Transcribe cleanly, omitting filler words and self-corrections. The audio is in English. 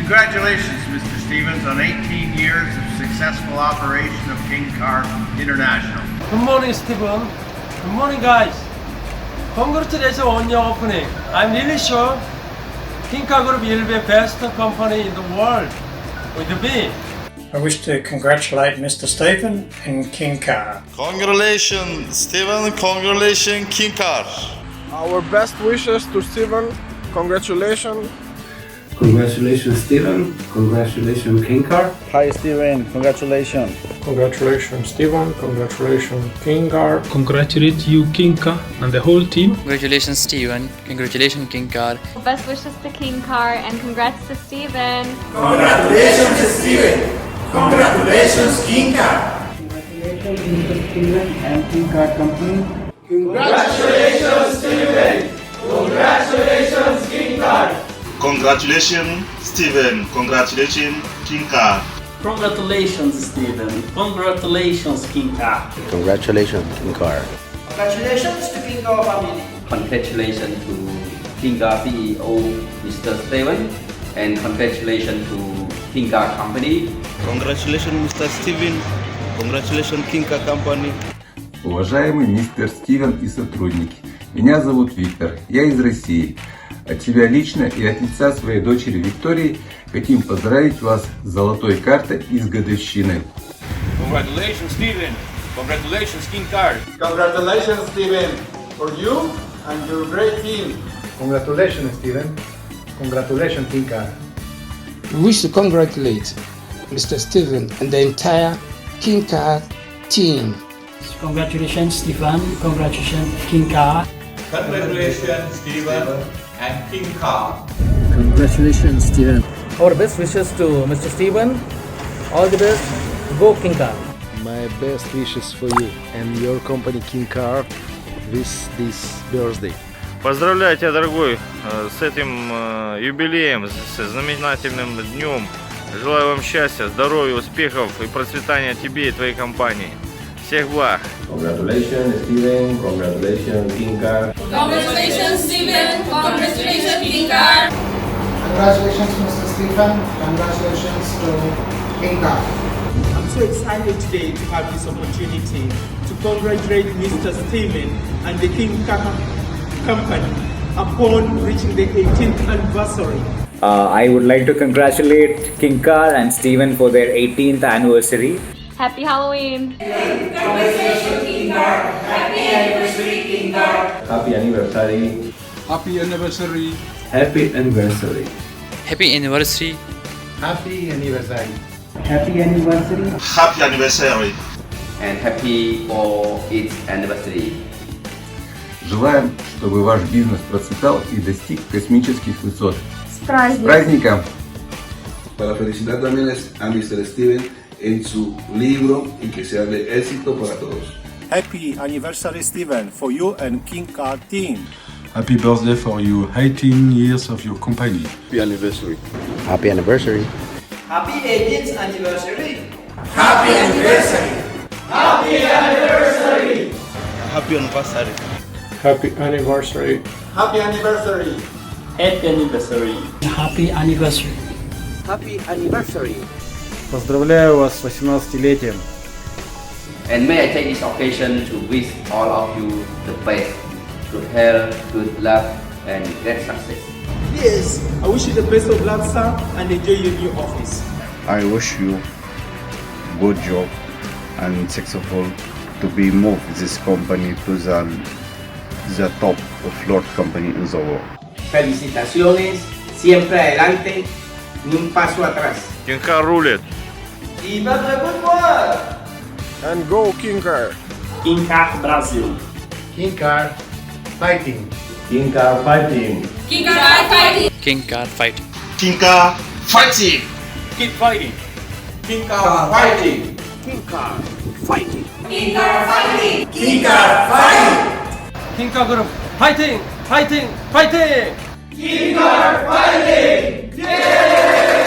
Congratulations, Mr. Stevens, on 18 years of successful operation of KingKar International. Good morning, Stephen. Good morning, guys. Congratulations on your opening. I'm really sure KingKar Group will be the best company in the world with me. I wish to congratulate Mr. Stephen and KingKar. Congratulations, Stephen. Congratulations, KingKar. Our best wishes to Stephen. Congratulations. Congratulations, Stephen. Congratulations, KingKar. Hi, Stephen. Congratulations. Congratulations, Stephen. Congratulations, KingKar. Congratulate you, KingKar, and the whole team. Congratulations, Stephen. Congratulations, KingKar. Best wishes to KingKar and congrats to Stephen. Congratulations, Stephen. Congratulations, KingKar. Congratulations, Mr. Stephen and KingKar company. Congratulations, Stephen. Congratulations, KingKar. Congratulations, Stephen. Congratulations, KingKar. Congratulations, Stephen. Congratulations, KingKar. Congratulations, KingKar. Congratulations to KingKar family. Congratulations to KingKar CEO, Mr. Stephen, and congratulations to KingKar company. Congratulations, Mr. Stephen. Congratulations, KingKar company. Уважаемый мистер Стивен и сотрудники, меня зовут Виктор, я из России. От себя лично и от лица своей дочери Виктории хотим поздравить вас с золотой картой и с годовщиной. Congratulations, Stephen. Congratulations, KingKar. Congratulations, Stephen, for you and your great team. Congratulations, Stephen. Congratulations, KingKar. We wish to congratulate Mr. Stephen and the entire KingKar team. Congratulations, Stephen. Congratulations, KingKar. Congratulations, Stephen and KingKar. Congratulations, Stephen. Our best wishes to Mr. Stephen. All the best. Go KingKar. My best wishes for you and your company KingKar with this birthday. Поздравляю тебя, дорогой, с этим юбилеем, с знаменательным днем. Желаю вам счастья, здоровья, успехов и процветания тебе и твоей компании. Всех благ! Congratulations, Stephen. Congratulations, KingKar. Congratulations, Stephen. Congratulations, KingKar. Congratulations, Mr. Stephen. Congratulations to KingKar. I'm so excited today to have this opportunity to congratulate Mr. Stephen and the KingKar company upon reaching the 18th anniversary. I would like to congratulate KingKar and Stephen for their 18th anniversary. Happy Halloween! Congratulations, KingKar. Happy anniversary, KingKar. Happy anniversary. Happy anniversary. Happy anniversary. Happy anniversary. Happy anniversary. Happy anniversary. Happy anniversary. And happy for its anniversary. Желаем, чтобы ваш бизнес процветал и достиг космических высот. С праздником! С праздником! Para felicitar también a Mr. Stephen en su libro y que sea de éxito para todos. Happy anniversary, Stephen, for you and KingKar team. Happy birthday for you, 18 years of your company. Happy anniversary. Happy anniversary. Happy 18th anniversary. Happy anniversary. Happy anniversary. Happy anniversary. Happy anniversary. Happy anniversary. Happy anniversary. Happy anniversary. Happy anniversary. Поздравляю вас с 18-летием. And may I take this occasion to wish all of you the best, good health, good luck, and great success. Yes, I wish you the best of luck, sir, and enjoy your new office. I wish you good job and successful to be moved this company to the top of floor company in the world. Felicitaciones, siempre adelante, ni un paso atrás. KingKar ruled. Keep up the good work. And go KingKar. KingKar Brazil. KingKar fighting. KingKar fighting. KingKar fighting. KingKar fighting. KingKar fighting. Keep fighting. KingKar fighting. KingKar fighting. KingKar fighting. KingKar fighting. KingKar Group fighting! Fighting! Fighting! KingKar fighting. Yay!